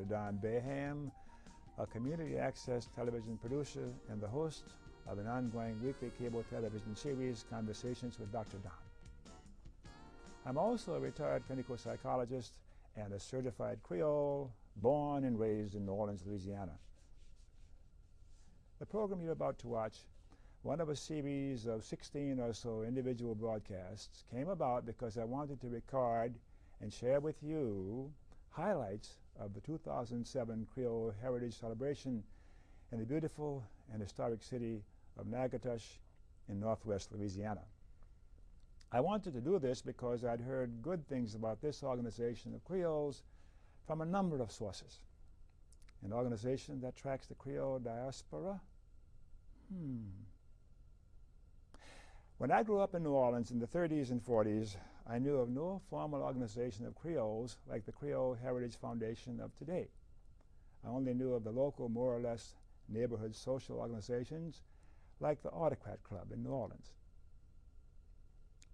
Dr. Don Baham, a community access television producer and the host of an ongoing weekly cable television series, Conversations with Dr. Don. I'm also a retired clinical psychologist and a certified Creole, born and raised in New Orleans, Louisiana. The program you're about to watch, one of a series of 16 or so individual broadcasts, came about because I wanted to record and share with you highlights of the 2007 Creole Heritage Celebration in the beautiful and historic city of Natchitoches in northwest Louisiana. I wanted to do this because I'd heard good things about this organization of Creoles from a number of sources. An organization that tracks the Creole diaspora? When I grew up in New Orleans in the 30s and 40s, I knew of no formal organization of Creoles like the Creole Heritage Foundation of today. I only knew of the local, more or less, neighborhood social organizations like the Autocrat Club in New Orleans.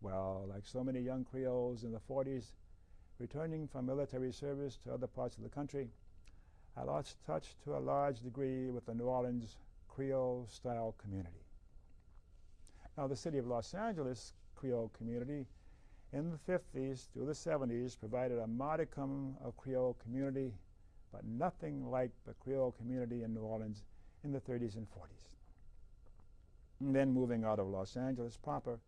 Well, like so many young Creoles in the 40s, returning from military service to other parts of the country, I lost touch to a large degree with the New Orleans Creole-style community. Now, the city of Los Angeles Creole community in the 50s through the 70s provided a modicum of Creole community, but nothing like the Creole community in New Orleans in the 30s and 40s. And then moving out of Los Angeles proper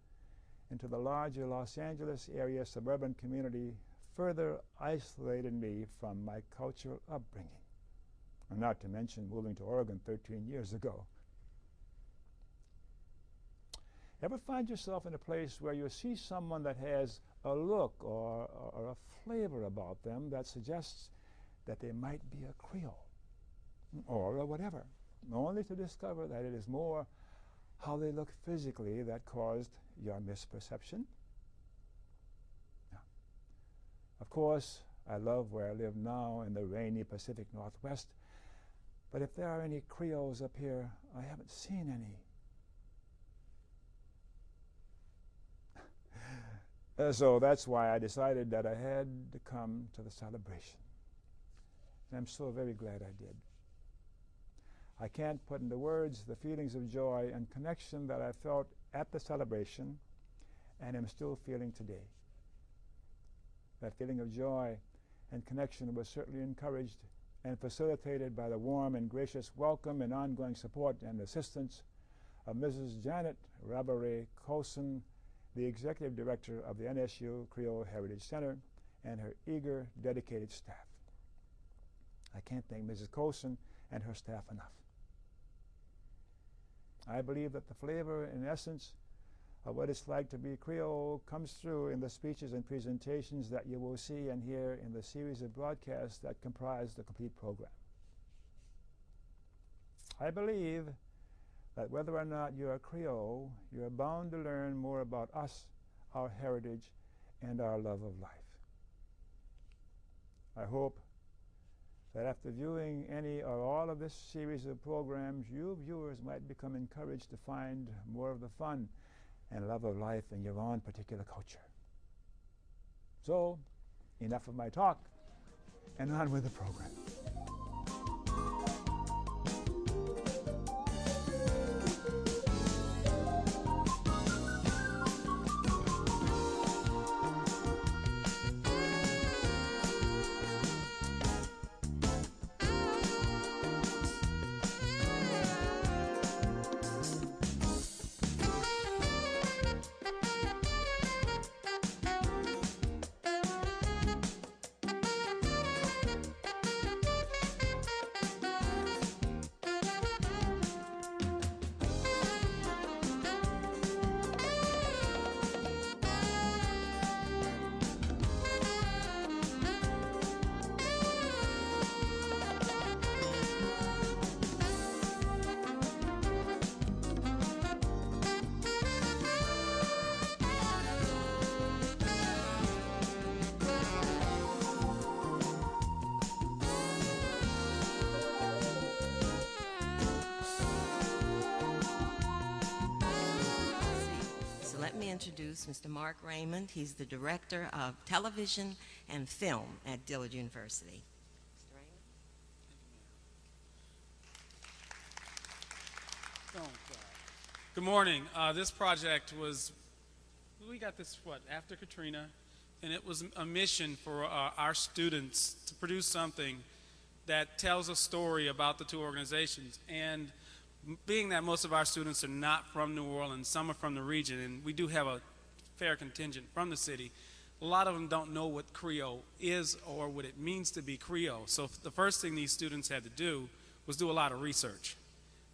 into the larger Los Angeles area suburban community further isolated me from my cultural upbringing, and not to mention moving to Oregon 13 years ago. Ever find yourself in a place where you see someone that has a look or a flavor about them that suggests that they might be a Creole or a whatever, only to discover that it is more how they look physically that caused your misperception? Now, of course, I love where I live now in the rainy Pacific Northwest, but if there are any Creoles up here, I haven't seen any. So that's why I decided that I had to come to the celebration. And I'm so very glad I did. I can't put into words the feelings of joy and connection that I felt at the celebration and am still feeling today. That feeling of joy and connection was certainly encouraged and facilitated by the warm and gracious welcome and ongoing support and assistance of Mrs. Janet Rabare Colson, the Executive Director of the NSU Creole Heritage Center, and her eager, dedicated staff. I can't thank Mrs. Colson and her staff enough. I believe that the flavor and essence of what it's like to be Creole comes through in the speeches and presentations that you will see and hear in the series of broadcasts that comprise the complete program. I believe that whether or not you're a Creole, you're bound to learn more about us, our heritage, and our love of life. I hope that after viewing any or all of this series of programs, you viewers might become encouraged to find more of the fun and love of life in your own particular culture. So, enough of my talk, and on with the program. Introduce Mr. Mark Raymond. He's the Director of Television and Film at Dillard University. Mr. Raymond? Don't cry. Good morning. This project was, we got this, after Katrina, and it was a mission for our students to produce something that tells a story about the two organizations. And being that most of our students are not from New Orleans, some are from the region, and we do have a fair contingent from the city, a lot of them don't know what Creole is or what it means to be Creole. So the first thing these students had to do was do a lot of research.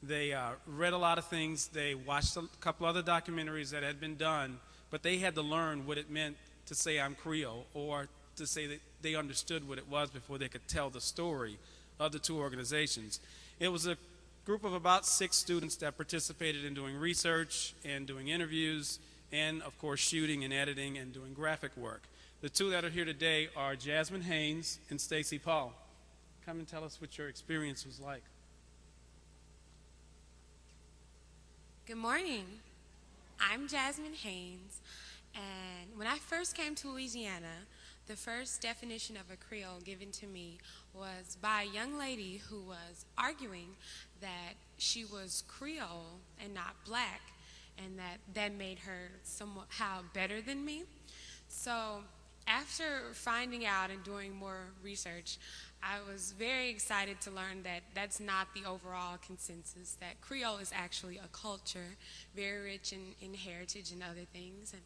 They read a lot of things. They watched a couple other documentaries that had been done, but they had to learn what it meant to say I'm Creole, or to say that they understood what it was before they could tell the story of the two organizations. It was a group of about 6 students that participated in doing research and doing interviews and, of course, shooting and editing and doing graphic work. The two that are here today are Jasmine Haynes and Stacy Paul. Come and tell us what your experience was like. Good morning. I'm Jasmine Haynes, and when I first came to Louisiana, the first definition of a Creole given to me was by a young lady who was arguing that she was Creole and not black, and that made her somehow better than me. So after finding out and doing more research, I was very excited to learn that that's not the overall consensus, that Creole is actually a culture, very rich in heritage and other things. And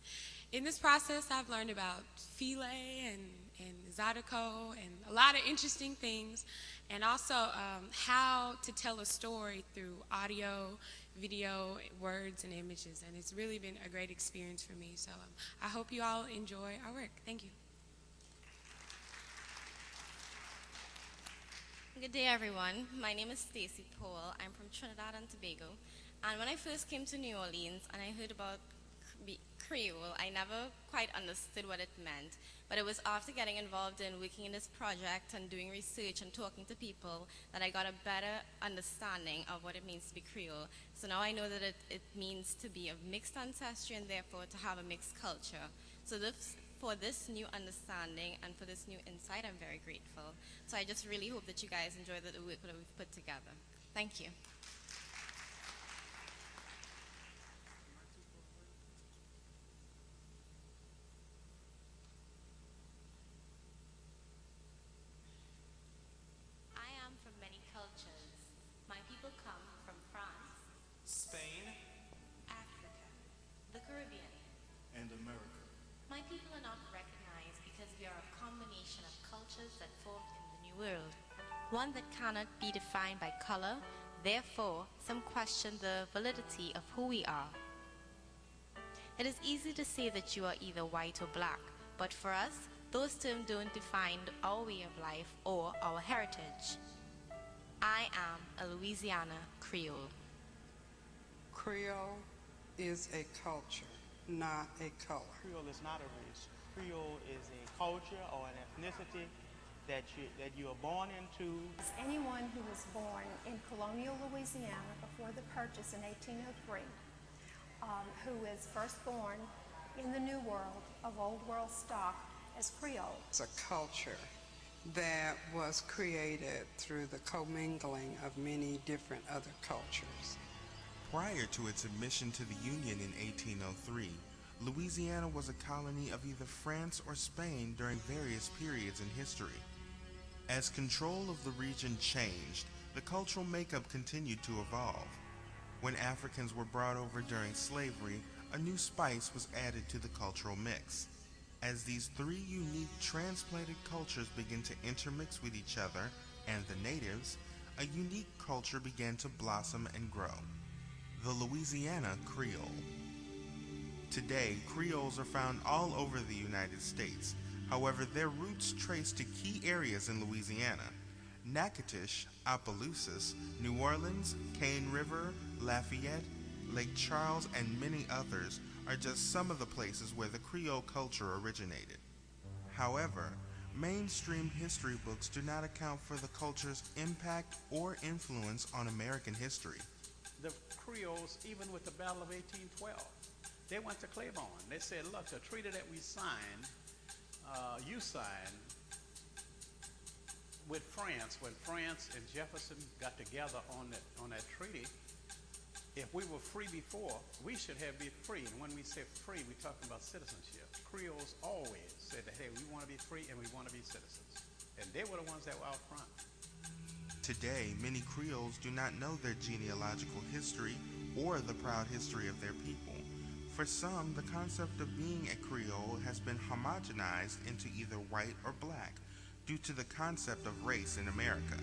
in this process, I've learned about filet and zydeco and a lot of interesting things, and also how to tell a story through audio, video, words, and images. And it's really been a great experience for me. So I hope you all enjoy our work. Thank you. Good day, everyone. My name is Stacy Powell. I'm from Trinidad and Tobago. And when I first came to New Orleans and I heard about Creole, I never quite understood what it meant. But it was after getting involved in working in this project and doing research and talking to people that I got a better understanding of what it means to be Creole. So now I know that it means to be of mixed ancestry and therefore to have a mixed culture. So for this new understanding and for this new insight, I'm very grateful. So I just really hope that you guys enjoy the work that we've put together. Thank you. I am from many cultures. My people come from France, Spain, Africa, the Caribbean, and America. My people are not recognized because we are a combination of cultures that formed in the New World, one that cannot be defined by color. Therefore, some question the validity of who we are. It is easy to say that you are either white or black, but for us, those terms don't define our way of life or our heritage. I am a Louisiana Creole. Creole is a culture, not a color. Creole is not a race. Creole is a culture or an ethnicity that you are born into. Anyone who was born in colonial Louisiana before the purchase in 1803, who is first born in the New World of Old World stock as Creole. It's a culture that was created through the commingling of many different other cultures. Prior to its admission to the Union in 1803, Louisiana was a colony of either France or Spain during various periods in history. As control of the region changed, the cultural makeup continued to evolve. When Africans were brought over during slavery, a new spice was added to the cultural mix. As these 3 unique transplanted cultures began to intermix with each other and the natives, a unique culture began to blossom and grow: the Louisiana Creole. Today, Creoles are found all over the United States. However, their roots trace to key areas in Louisiana: Natchitoches, Opelousas, New Orleans, Cane River, Lafayette, Lake Charles, and many others are just some of the places where the Creole culture originated. However, mainstream history books do not account for the culture's impact or influence on American history. The Creoles, even with the Battle of 1812, they went to Claiborne. They said, look, the treaty that we signed, you signed with France, when France and Jefferson got together on that treaty, If we were free before, we should be free. And when we say free, we're talking about citizenship. Creoles always said that, hey, we want to be free and we want to be citizens. And they were the ones that were out front. Today, many Creoles do not know their genealogical history or the proud history of their people. For some, the concept of being a Creole has been homogenized into either white or black due to the concept of race in America.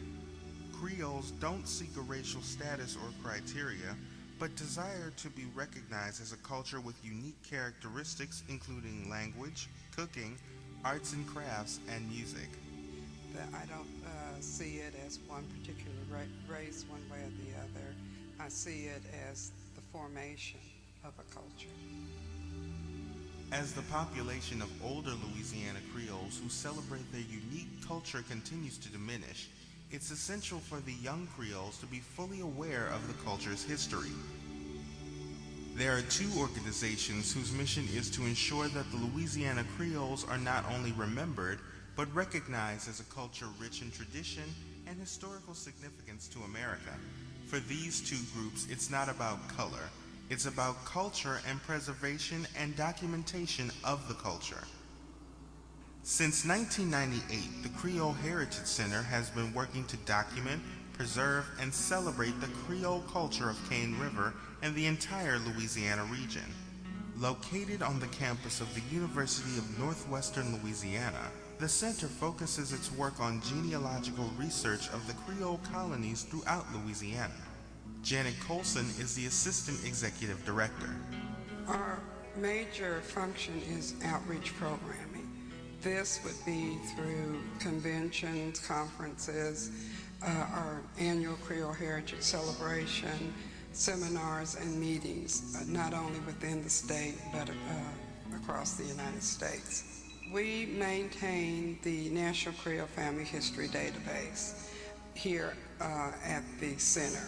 Creoles don't seek a racial status or criteria, but desire to be recognized as a culture with unique characteristics including language, cooking, arts and crafts, and music. I don't see it as one particular race one way or the other. I see it as the formation of a culture. As the population of older Louisiana Creoles who celebrate their unique culture continues to diminish, it's essential for the young Creoles to be fully aware of the culture's history. There are two organizations whose mission is to ensure that the Louisiana Creoles are not only remembered, but recognized as a culture rich in tradition and historical significance to America. For these two groups, it's not about color. It's about culture and preservation and documentation of the culture. Since 1998, the Creole Heritage Center has been working to document, preserve, and celebrate the Creole culture of Cane River and the entire Louisiana region. Located on the campus of the University of Northwestern Louisiana, the center focuses its work on genealogical research of the Creole colonies throughout Louisiana. Janet Colson is the Assistant Executive Director. Our major function is outreach programming. This would be through conventions, conferences, our annual Creole Heritage Celebration, seminars and meetings, not only within the state, but across the United States. We maintain the National Creole Family History Database here at the center.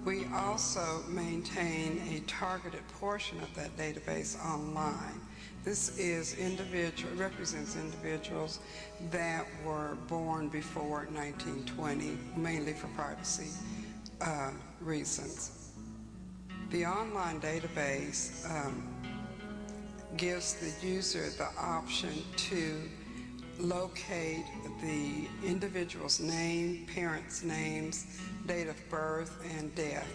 We also maintain a targeted portion of that database online. This is represents individuals that were born before 1920, mainly for privacy reasons. The online database gives the user the option to locate the individual's name, parents' names, date of birth, and death.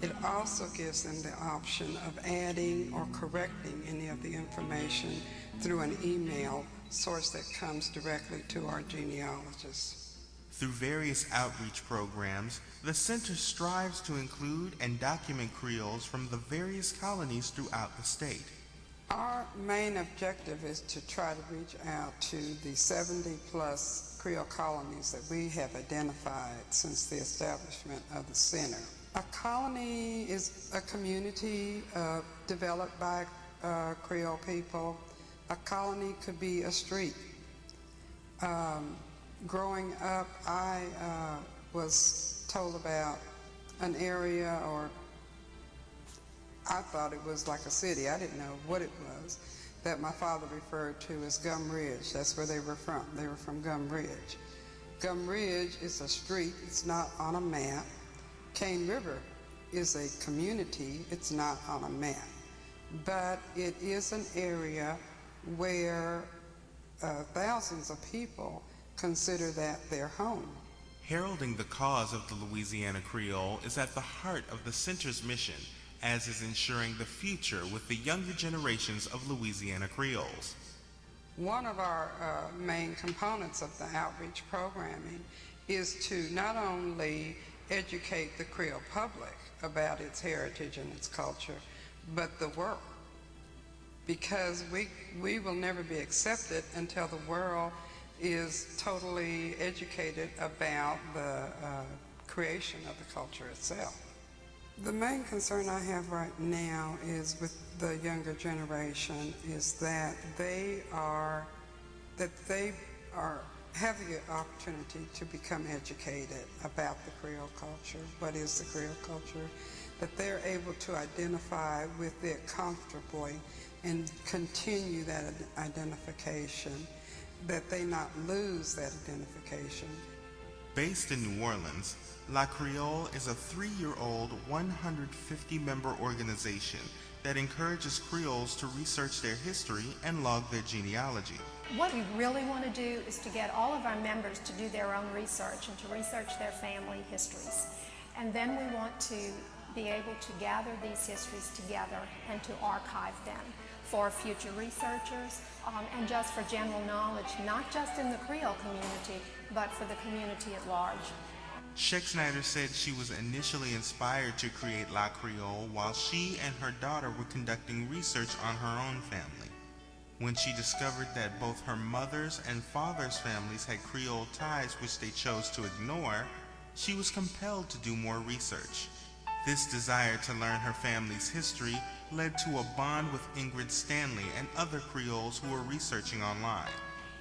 It also gives them the option of adding or correcting any of the information through an email source that comes directly to our genealogists. Through various outreach programs, the center strives to include and document Creoles from the various colonies throughout the state. Our main objective is to try to reach out to the 70-plus Creole colonies that we have identified since the establishment of the center. A colony is a community developed by Creole people. A colony could be a street. Growing up, I was told about an area, or I thought it was like a city. I didn't know what it was, that my father referred to as Gum Ridge. That's where they were from. They were from Gum Ridge. Gum Ridge is a street. It's not on a map. Cane River is a community. It's not on a map. But it is an area where thousands of people consider that their home. Heralding the cause of the Louisiana Creole is at the heart of the center's mission, as is ensuring the future with the younger generations of Louisiana Creoles. One of our main components of the outreach programming is to not only educate the Creole public about its heritage and its culture, but the world. Because we will never be accepted until the world is totally educated about the creation of the culture itself. The main concern I have right now is with the younger generation is that they are having the opportunity to become educated about the Creole culture. What is the Creole culture? That they're able to identify with it comfortably and continue that identification, that they not lose that identification. Based in New Orleans, La Creole is a 3-year-old, 150-member organization that encourages Creoles to research their history and log their genealogy. What we really want to do is to get all of our members to do their own research and to research their family histories. And then we want to be able to gather these histories together and to archive them for future researchers and just for general knowledge, not just in the Creole community, but for the community at large. Scheck-Snyder said she was initially inspired to create La Creole while she and her daughter were conducting research on her own family. When she discovered that both her mother's and father's families had Creole ties which they chose to ignore, she was compelled to do more research. This desire to learn her family's history led to a bond with Ingrid Stanley and other Creoles who were researching online.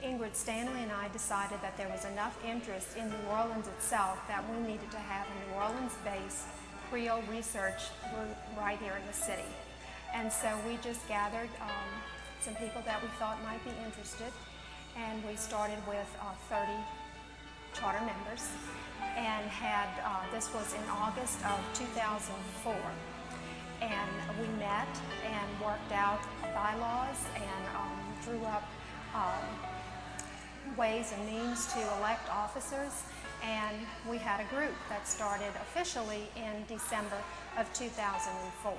Ingrid Stanley and I decided that there was enough interest in New Orleans itself that we needed to have a New Orleans-based Creole research group right here in the city. And so we just gathered some people that we thought might be interested, and we started with 30 charter members and had, this was in August of 2004. And we met and worked out bylaws and drew up ways and means to elect officers, and we had a group that started officially in December of 2004.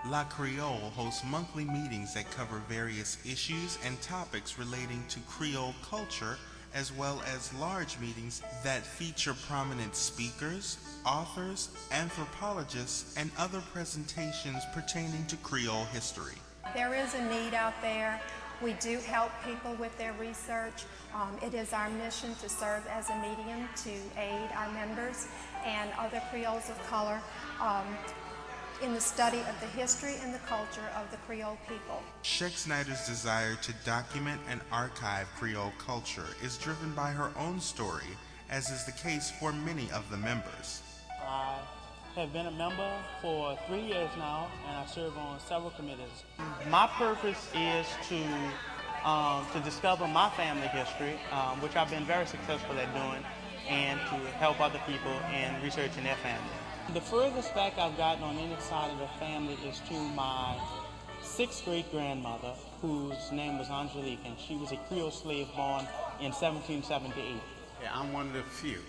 La Creole hosts monthly meetings that cover various issues and topics relating to Creole culture, as well as large meetings that feature prominent speakers, authors, anthropologists, and other presentations pertaining to Creole history. There is a need out there. We do help people with their research. It is our mission to serve as a medium to aid our members and other Creoles of color in the study of the history and the culture of the Creole people. Scheck-Snyder's desire to document and archive Creole culture is driven by her own story, as is the case for many of the members. I have been a member for 3 years now, and I serve on several committees. My purpose is to discover my family history, which I've been very successful at doing, and to help other people in researching their family. The furthest back I've gotten on any side of the family is to my 6th great-grandmother, whose name was Angelique, and she was a Creole slave born in 1778. Yeah, I'm one of the few.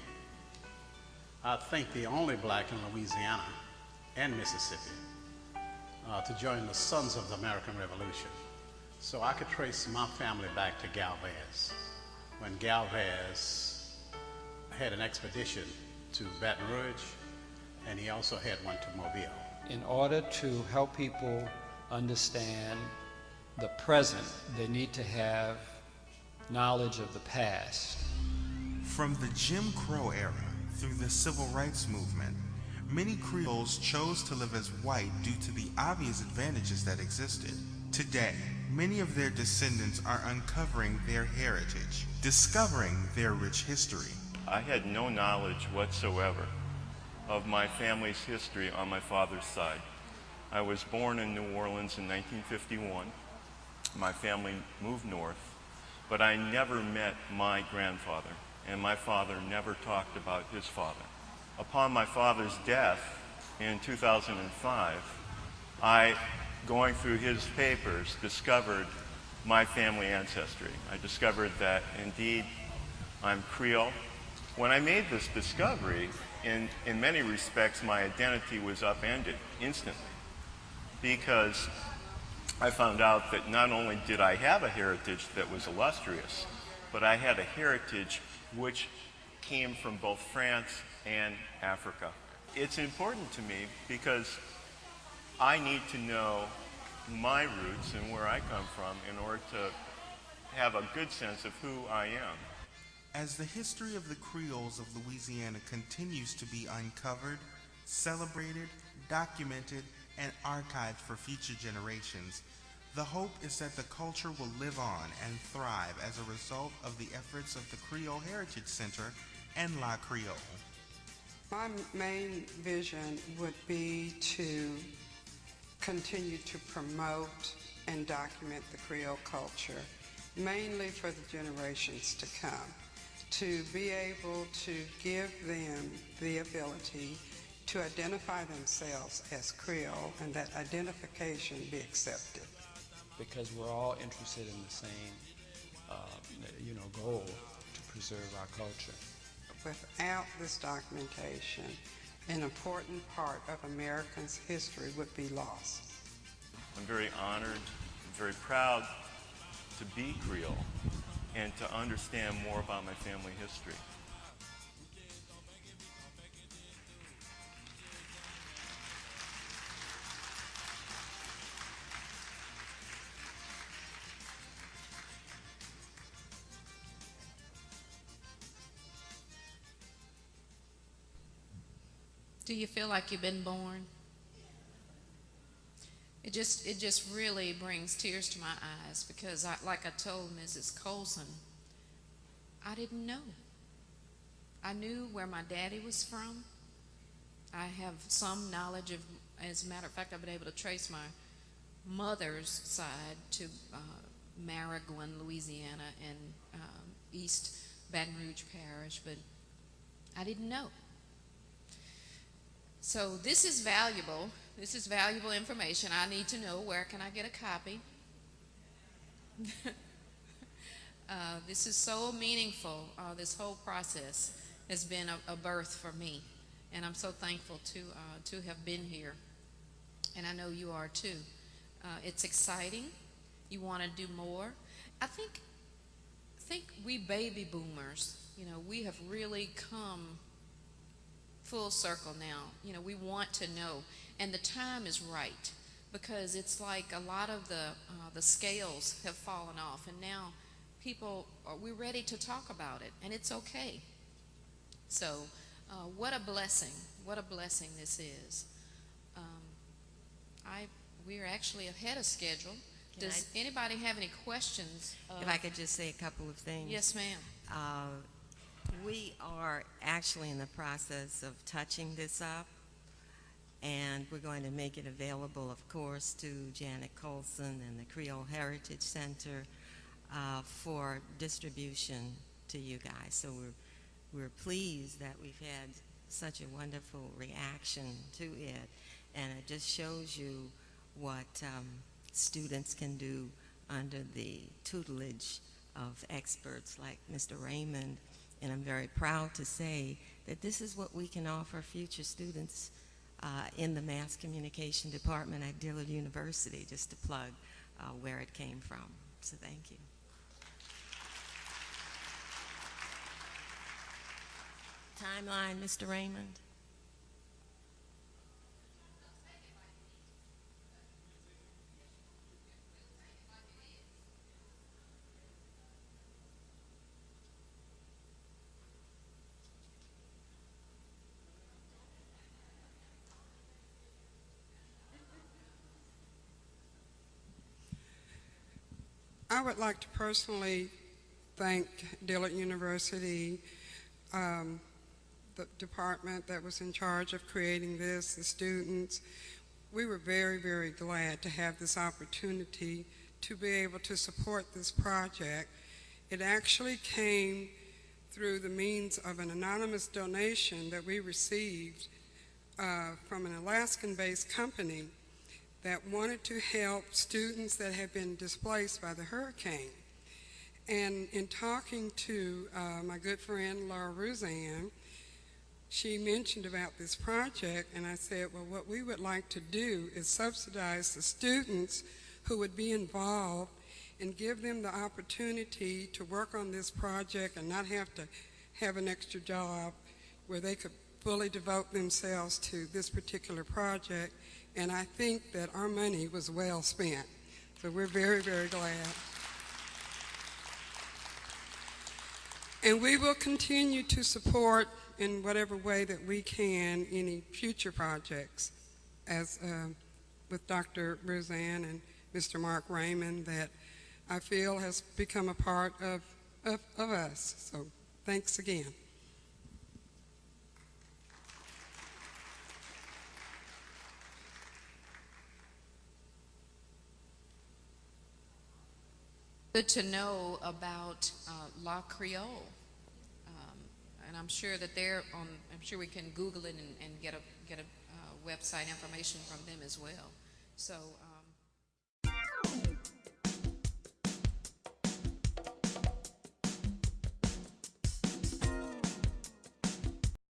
I think the only black in Louisiana and Mississippi to join the Sons of the American Revolution. So I could trace my family back to Galvez, when Galvez had an expedition to Baton Rouge, and he also had one to Mobile. In order to help people understand the present, they need to have knowledge of the past. From the Jim Crow era through the Civil Rights Movement, many Creoles chose to live as white due to the obvious advantages that existed. Today, many of their descendants are uncovering their heritage, discovering their rich history. I had no knowledge whatsoever of my family's history on my father's side. I was born in New Orleans in 1951. My family moved north, but I never met my grandfather, and my father never talked about his father. Upon my father's death in 2005, I, going through his papers, discovered my family ancestry. I discovered that indeed I'm Creole. When I made this discovery, in many respects, my identity was upended instantly, because I found out that not only did I have a heritage that was illustrious, but I had a heritage which came from both France and Africa. It's important to me because I need to know my roots and where I come from in order to have a good sense of who I am. As the history of the Creoles of Louisiana continues to be uncovered, celebrated, documented, and archived for future generations, the hope is that the culture will live on and thrive as a result of the efforts of the Creole Heritage Center and La Creole. My main vision would be to continue to promote and document the Creole culture, mainly for the generations to come, to be able to give them the ability to identify themselves as Creole and that identification be accepted. Because we're all interested in the same, goal to preserve our culture. Without this documentation, an important part of Americans' history would be lost. I'm very honored, very proud to be Creole and to understand more about my family history. Do you feel like you've been born? It just really brings tears to my eyes because, like I told Mrs. Colson, I didn't know. I knew where my daddy was from. I have some knowledge of, as a matter of fact, I've been able to trace my mother's side to Marigouin, Louisiana, and East Baton Rouge Parish, but I didn't know. So this is valuable. This is valuable information. I need to know, where can I get a copy? This is so meaningful. This whole process has been a birth for me, and I'm so thankful to have been here, and I know you are too. It's exciting. You want to do more. I think we baby boomers, we have really come full circle now. We want to know, and the time is right, because it's like a lot of the scales have fallen off, and now we're ready to talk about it, and it's okay. So what a blessing this is. We're actually ahead of schedule. Does anybody have any questions? If I could just say a couple of things. Yes, ma'am. We are actually in the process of touching this up, and we're going to make it available, of course, to Janet Colson and the Creole Heritage Center for distribution to you guys. So we're pleased that we've had such a wonderful reaction to it, and it just shows you what students can do under the tutelage of experts like Mr. Raymond. And I'm very proud to say that this is what we can offer future students in the Mass Communication Department at Dillard University, just to plug where it came from. So thank you. Timeline, Mr. Raymond? I would like to personally thank Dillard University, the department that was in charge of creating this, the students. We were very, very glad to have this opportunity to be able to support this project. It actually came through the means of an anonymous donation that we received from an Alaskan-based company that wanted to help students that had been displaced by the hurricane. And in talking to my good friend Laura Rouzanne, she mentioned about this project, and I said, well, what we would like to do is subsidize the students who would be involved and give them the opportunity to work on this project and not have to have an extra job, where they could fully devote themselves to this particular project. And I think that our money was well spent. So we're very, very glad. And we will continue to support in whatever way that we can any future projects, as with Dr. Rouzanne and Mr. Mark Raymond, that I feel has become a part of us. So thanks again. Good to know about La Creole. and I'm sure that they're on. I'm sure we can Google it and get a website information from them as well. So